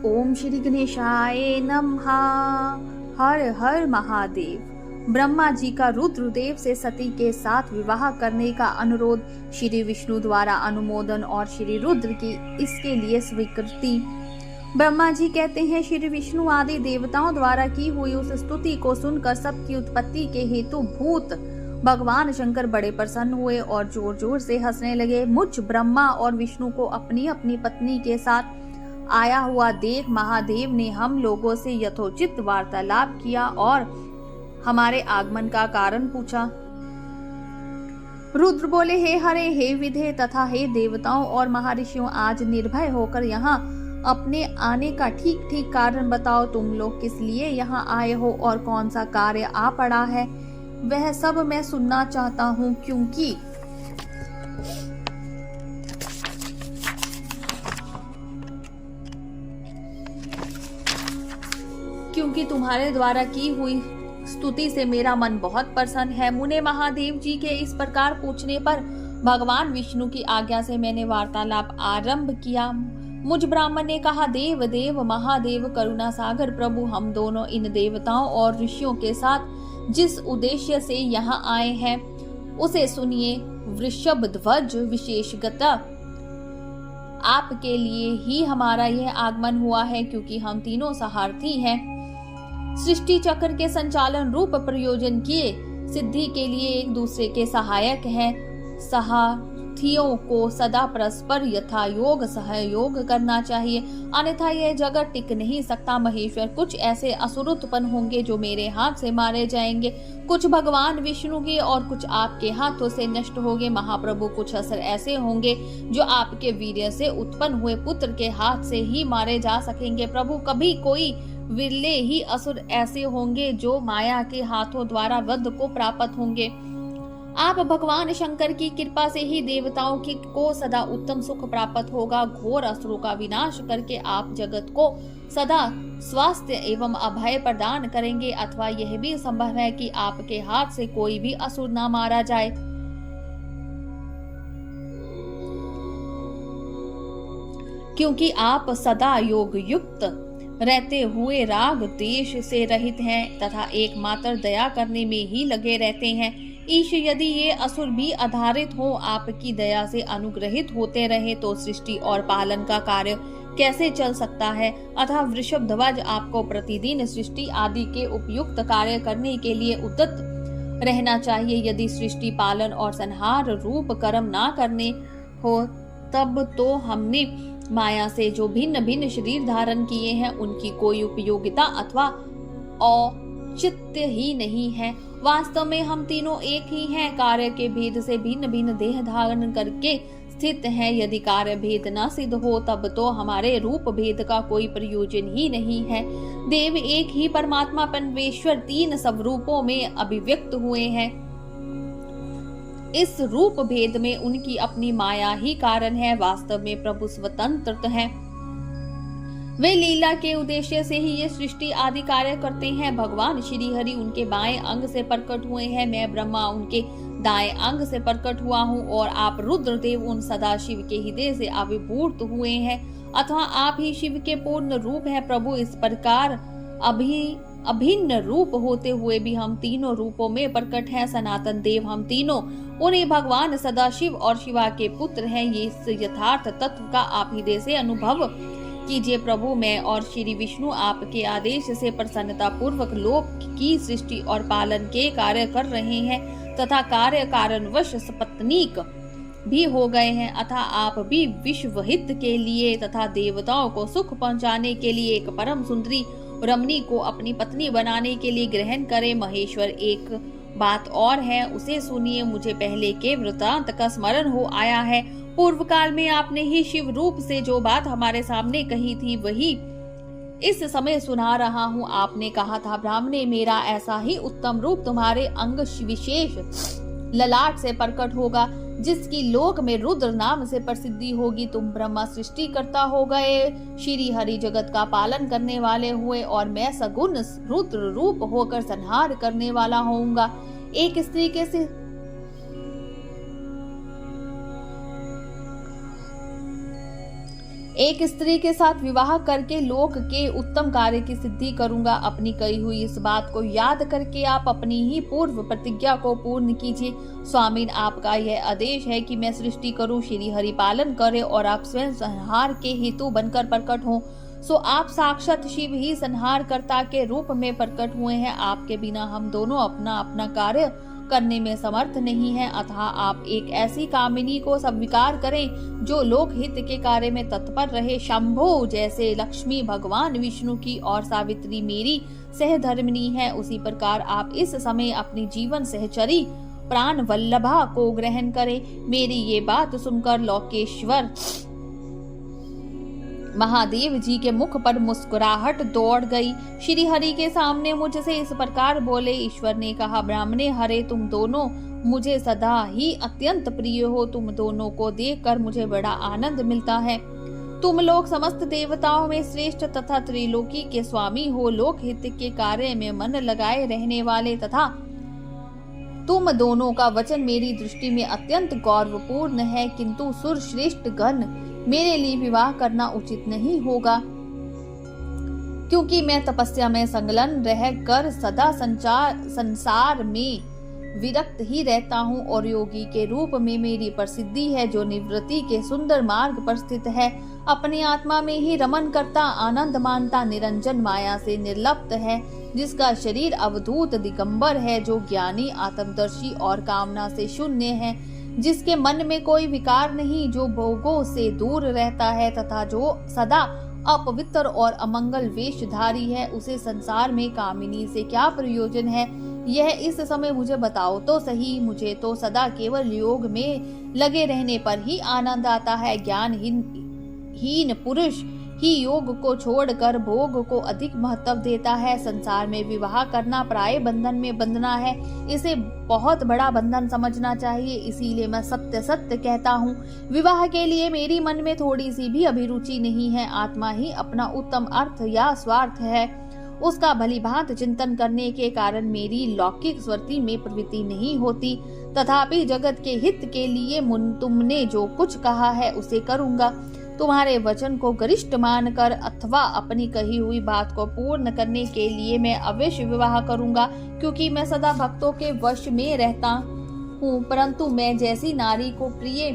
ओम श्री गणेशाय नमः। हर हर महादेव। ब्रह्मा जी का रुद्रदेव से सती के साथ विवाह करने का अनुरोध, श्री विष्णु द्वारा अनुमोदन और श्री रुद्र की इसके लिए स्वीकृति। ब्रह्मा जी कहते हैं, श्री विष्णु आदि देवताओं द्वारा की हुई उस स्तुति को सुनकर सबकी उत्पत्ति के हेतु भूत भगवान शंकर बड़े प्रसन्न हुए और जोर जोर से हंसने लगे। मुझ ब्रह्मा और विष्णु को अपनी अपनी पत्नी के साथ आया हुआ देख महादेव ने हम लोगों से यथोचित वार्तालाप किया और हमारे आगमन का कारण पूछा। रुद्र बोले, हे हरे, हे विधे तथा हे देवताओं और महर्षियों, आज निर्भय होकर यहाँ अपने आने का ठीक ठीक कारण बताओ। तुम लोग किस लिए यहाँ आए हो और कौन सा कार्य आ पड़ा है, वह सब मैं सुनना चाहता हूँ, क्योंकि तुम्हारे द्वारा की हुई स्तुति से मेरा मन बहुत प्रसन्न है। मुने महादेव जी के इस प्रकार पूछने पर भगवान विष्णु की आज्ञा से मैंने वार्तालाप आरंभ किया। मुझ ब्राह्मण ने कहा, देव देव महादेव करुणा सागर प्रभु, हम दोनों इन देवताओं और ऋषियों के साथ जिस उद्देश्य से यहाँ आए हैं उसे सुनिए। वृषभ ध्वज विशेषगता आपके लिए ही हमारा यह आगमन हुआ है, क्योंकि हम तीनों सारथी हैं। सृष्टि चक्र के संचालन रूप प्रयोजन किए सिद्धि के लिए एक दूसरे के सहायक हैं। सारथियों को सदा परस्पर यथा योग सहयोग करना चाहिए, अन्यथा यह जगत टिक नहीं सकता। महेश्वर, कुछ ऐसे असुर उत्पन्न होंगे जो मेरे हाथ से मारे जाएंगे, कुछ भगवान विष्णु के और कुछ आपके हाथों से नष्ट होंगे। महाप्रभु, कुछ असुर ऐसे होंगे जो आपके वीर्य से उत्पन्न हुए पुत्र के हाथ से ही मारे जा सकेंगे। प्रभु, कभी कोई विरले ही असुर ऐसे होंगे जो माया के हाथों द्वारा वध को प्राप्त होंगे। आप भगवान शंकर की कृपा से ही देवताओं को सदा उत्तम सुख प्राप्त होगा। घोर असुरों का विनाश करके आप जगत को सदा स्वास्थ्य एवं अभय प्रदान करेंगे, अथवा यह भी संभव है कि आपके हाथ से कोई भी असुर न मारा जाए। क्योंकि आप सदा योग युक्त रहते हुए राग देश से रहित हैं तथा एकमात्र दया करने में ही लगे रहते हैं। ईश, यदि ये असुर भी आधारित हो आपकी दया से अनुग्रहित होते रहे तो सृष्टि और पालन का कार्य कैसे चल सकता है। अतः वृषभ ध्वज, आपको प्रतिदिन सृष्टि आदि के उपयुक्त कार्य करने के लिए उद्यत रहना चाहिए। यदि सृष्टि पालन और संहार रूप कर्म ना करने हो तब तो हमने माया से जो भिन्न भिन्न शरीर धारण किए हैं उनकी कोई उपयोगिता अथवा औचित्य ही नहीं है। वास्तव में हम तीनों एक ही हैं, कार्य के भेद से भिन्न भिन्न देह धारण करके स्थित हैं। यदि कार्य भेद न सिद्ध हो तब तो हमारे रूप भेद का कोई प्रयोजन ही नहीं है। देव एक ही परमात्मा परमेश्वर तीन स्वरूपों में अभिव्यक्त हुए हैं। इस रूप भेद में उनकी अपनी माया ही कारण है। वास्तव में प्रभु स्वतंत्र हैं, वे लीला के उद्देश्य से ही ये सृष्टि आदि कार्य करते हैं। भगवान श्री हरि उनके बाएं अंग से प्रकट हुए हैं, मैं ब्रह्मा उनके दाएं अंग से प्रकट हुआ हूँ और आप रुद्रदेव उन सदाशिव के हृदय से आविर्भूत हुए हैं, अथवा आप ही शिव के पूर्ण रूप है। प्रभु, इस प्रकार अभिन्न रूप होते हुए भी हम तीनों रूपों में प्रकट हैं। सनातन देव, हम तीनों उन्हीं भगवान सदाशिव और शिवा के पुत्र हैं। ये यथार्थ तत्व का आप हृदय से अनुभव कीजिए। प्रभु, मैं और श्री विष्णु आपके आदेश से प्रसन्नता पूर्वक लोक की सृष्टि और पालन के कार्य कर रहे हैं तथा कार्य कारणवश सपत्नीक भी हो गए हैं। अतः आप भी विश्व हित के लिए तथा देवताओं को सुख पहुंचाने के लिए एक परम सुंदरी रमणी को अपनी पत्नी बनाने के लिए ग्रहण करें। महेश्वर, एक बात और है, उसे सुनिए। मुझे पहले के वृतांत का स्मरण हो आया है। पूर्व काल में आपने ही शिव रूप से जो बात हमारे सामने कही थी वही इस समय सुना रहा हूँ। आपने कहा था, ब्राह्मणे, मेरा ऐसा ही उत्तम रूप तुम्हारे अंग विशेष ललाट से प्रकट होगा जिसकी लोक में रुद्र नाम से प्रसिद्धि होगी। तुम ब्रह्मा सृष्टि करता हो गए, श्री हरि जगत का पालन करने वाले हुए और मैं सगुण रुद्र रूप होकर संहार करने वाला होऊंगा। एक स्त्री के एक स्त्री के साथ विवाह करके लोक के उत्तम कार्य की सिद्धि करूंगा। अपनी कही हुई इस बात को याद करके आप अपनी ही पूर्व प्रतिज्ञा को पूर्ण कीजिए। स्वामीन, आपका यह आदेश है कि मैं सृष्टि करूं, श्री हरि पालन करे और आप स्वयं संहार के हेतु बनकर प्रकट हों। सो आप साक्षात शिव ही संहारकर्ता के रूप में प्रकट हुए हैं। आपके बिना हम दोनों अपना अपना कार्य करने में समर्थ नहीं है। अतः आप एक ऐसी कामिनी को स्वीकार करें जो लोकहित के कार्य में तत्पर रहे। शंभो, जैसे लक्ष्मी भगवान विष्णु की और सावित्री मेरी सहधर्मिणी है, उसी प्रकार आप इस समय अपनी जीवन सहचरी प्राण वल्लभा को ग्रहण करें। मेरी ये बात सुनकर लोकेश्वर महादेव जी के मुख पर मुस्कुराहट दौड़ गई। श्री हरि के सामने मुझसे इस प्रकार बोले। ईश्वर ने कहा, ब्राह्मणे हरे, तुम दोनों मुझे सदा ही अत्यंत प्रिय हो। तुम दोनों को देखकर मुझे बड़ा आनंद मिलता है। तुम लोग समस्त देवताओं में श्रेष्ठ तथा त्रिलोकी के स्वामी हो। लोक हित के कार्य में मन लगाए रहने वाले तथा तुम दोनों का वचन मेरी दृष्टि में अत्यंत गौरवपूर्ण है, किंतु सुरश्रेष्ठ गण मेरे लिए विवाह करना उचित नहीं होगा, क्योंकि मैं तपस्या में संलग्न रहकर सदा संसार में विरक्त ही रहता हूँ और योगी के रूप में मेरी प्रसिद्धि है, जो निवृत्ति के सुंदर मार्ग पर स्थित है, अपनी आत्मा में ही रमन करता, आनंद मानता, निरंजन माया से निर्लिप्त है, जिसका शरीर अवधूत दिगंबर है, जो ज्ञानी, आत्मदर्शी और कामना से शून्य है, जिसके मन में कोई विकार नहीं, जो भोगों से दूर रहता है तथा जो सदा अपवित्र और अमंगल वेशधारी है। उसे संसार में कामिनी से क्या प्रयोजन है, यह इस समय मुझे बताओ तो सही। मुझे तो सदा केवल योग में लगे रहने पर ही आनंद आता है। ज्ञानहीन पुरुष ही योग को छोड़कर भोग को अधिक महत्व देता है। संसार में विवाह करना प्राय बंधन में बंधना है, इसे बहुत बड़ा बंधन समझना चाहिए। इसीलिए मैं सत्य सत्य कहता हूँ, विवाह के लिए मेरी मन में थोड़ी सी भी अभिरुचि नहीं है। आत्मा ही अपना उत्तम अर्थ या स्वार्थ है, उसका भलीभांत चिंतन करने के कारण मेरी लौकिक स्मृति में प्रवृत्ति नहीं होती। तथापि जगत के हित के लिए तुमने जो कुछ कहा है उसे करूंगा। तुम्हारे वचन को गरिष्ठ मानकर अथवा अपनी कही हुई बात को पूर्ण करने के लिए मैं अवश्य विवाह करूंगा, क्योंकि मैं सदा भक्तों के वश में रहता हूँ। परंतु मैं जैसी नारी को प्रिय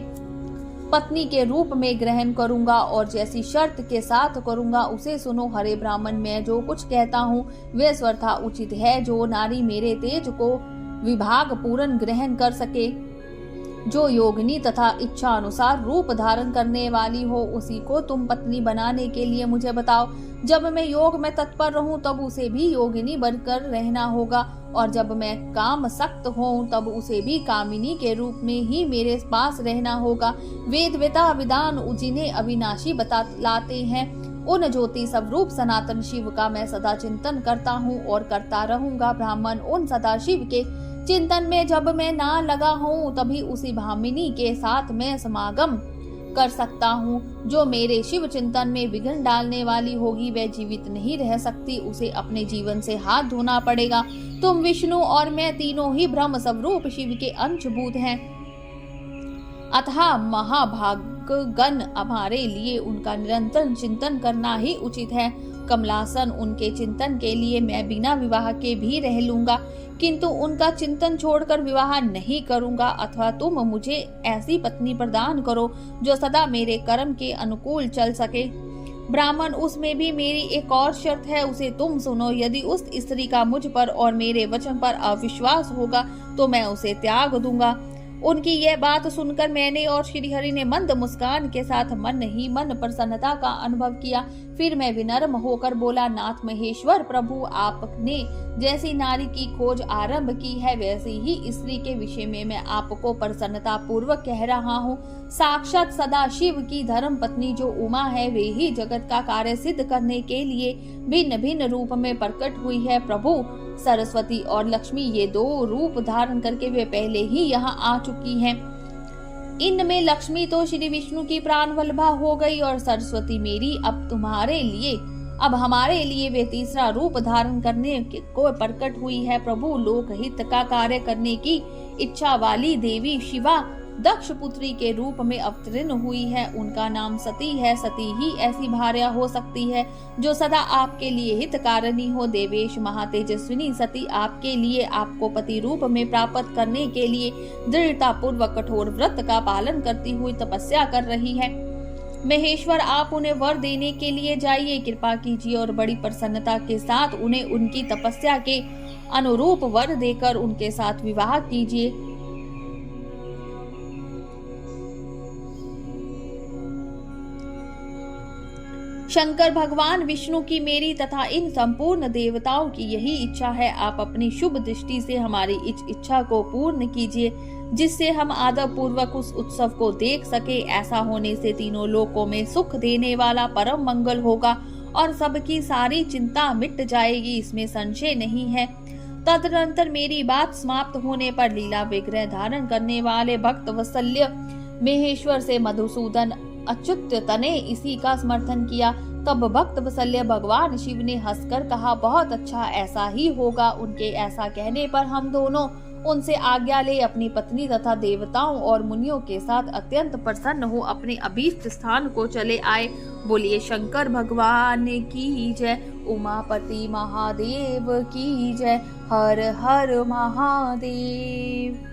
पत्नी के रूप में ग्रहण करूंगा और जैसी शर्त के साथ करूंगा उसे सुनो। हरे ब्राह्मण, मैं जो कुछ कहता हूँ वे स्वतः उचित है। जो नारी मेरे तेज को विभाग पूर्ण ग्रहण कर सके, जो योगिनी तथा इच्छा अनुसार रूप धारण करने वाली हो, उसी को तुम पत्नी बनाने के लिए मुझे बताओ। जब मैं योग में तत्पर रहूं तब उसे भी योगिनी बनकर रहना होगा, और जब मैं काम सक्त हूँ तब उसे भी कामिनी के रूप में ही मेरे पास रहना होगा। वेद वेता विधान जिन्हें अविनाशी बतलाते हैं, उन ज्योति स्वरूप सनातन शिव का मैं सदा चिंतन करता हूँ और करता रहूंगा। ब्राह्मण, उन सदाशिव के चिंतन में जब मैं ना लगा हूँ तभी उसी भामिनी के साथ मैं समागम कर सकता हूँ। जो मेरे शिव चिंतन में विघ्न डालने वाली होगी वह जीवित नहीं रह सकती, उसे अपने जीवन से हाथ धोना पड़ेगा। तुम विष्णु और मैं तीनों ही ब्रह्म स्वरूप शिव के अंशभूत हैं, अतः महाभागगण हमारे लिए उनका निरंतर चिंतन करना ही उचित है। कमलासन, उनके चिंतन के लिए मैं बिना विवाह के भी रह लूंगा, किंतु उनका चिंतन छोड़कर विवाह नहीं करूंगा। अथवा तुम मुझे ऐसी पत्नी प्रदान करो जो सदा मेरे कर्म के अनुकूल चल सके। ब्राह्मण, उसमें भी मेरी एक और शर्त है, उसे तुम सुनो। यदि उस स्त्री का मुझ पर और मेरे वचन पर अविश्वास होगा तो मैं उसे त्याग दूंगा। उनकी यह बात सुनकर मैंने और श्रीहरि ने मंद मुस्कान के साथ मन ही मन प्रसन्नता का अनुभव किया। फिर मैं विनम्र होकर बोला, नाथ महेश्वर प्रभु, आपने जैसी नारी की खोज आरंभ की है वैसी ही स्त्री के विषय में मैं आपको प्रसन्नता पूर्वक कह रहा हूँ। साक्षात सदाशिव की धर्म पत्नी जो उमा है वे ही जगत का कार्य सिद्ध करने के लिए भिन्न भिन्न रूप में प्रकट हुई है। प्रभु सरस्वती और लक्ष्मी, ये दो रूप धारण करके वे पहले ही यहाँ आ चुकी हैं। इनमें लक्ष्मी तो श्री विष्णु की प्राण वल्लभा हो गई और सरस्वती मेरी अब हमारे लिए वे तीसरा रूप धारण करने को प्रकट हुई है। प्रभु, लोकहित का कार्य करने की इच्छा वाली देवी शिवा दक्ष पुत्री के रूप में अवतीर्ण हुई है। उनका नाम सती है। सती ही ऐसी भार्या हो सकती है जो सदा आपके लिए हितकारिणी हो। देवेश महातेजस्विनी सती आपके लिए आपको पति रूप में प्राप्त करने के लिए दृढ़ता पूर्वक कठोर व्रत का पालन करती हुई तपस्या कर रही है। महेश्वर, आप उन्हें वर देने के लिए जाइए, कृपा कीजिए और बड़ी प्रसन्नता के साथ उन्हें उनकी तपस्या के अनुरूप वर देकर उनके साथ विवाह कीजिए। शंकर भगवान विष्णु की मेरी तथा इन संपूर्ण देवताओं की यही इच्छा है। आप अपनी शुभ दृष्टि से हमारी इस इच्छा को पूर्ण कीजिए, जिससे हम आदर पूर्वक उस उत्सव को देख सके। ऐसा होने से तीनों लोकों में सुख देने वाला परम मंगल होगा और सबकी सारी चिंता मिट जाएगी, इसमें संशय नहीं है। तदनंतर मेरी बात समाप्त होने पर लीला विग्रह धारण करने वाले भक्त वत्सल्य महेश्वर से मधुसूदन अच्युत ने इसी का समर्थन किया। तब भक्त वत्सल्य भगवान शिव ने हंसकर कहा, बहुत अच्छा, ऐसा ही होगा। उनके ऐसा कहने पर हम दोनों उनसे आज्ञा ले अपनी पत्नी तथा देवताओं और मुनियों के साथ अत्यंत प्रसन्न हो अपने अभीष्ट स्थान को चले आए। बोलिए शंकर भगवान की जय, उमापति महादेव की जय, हर हर महादेव।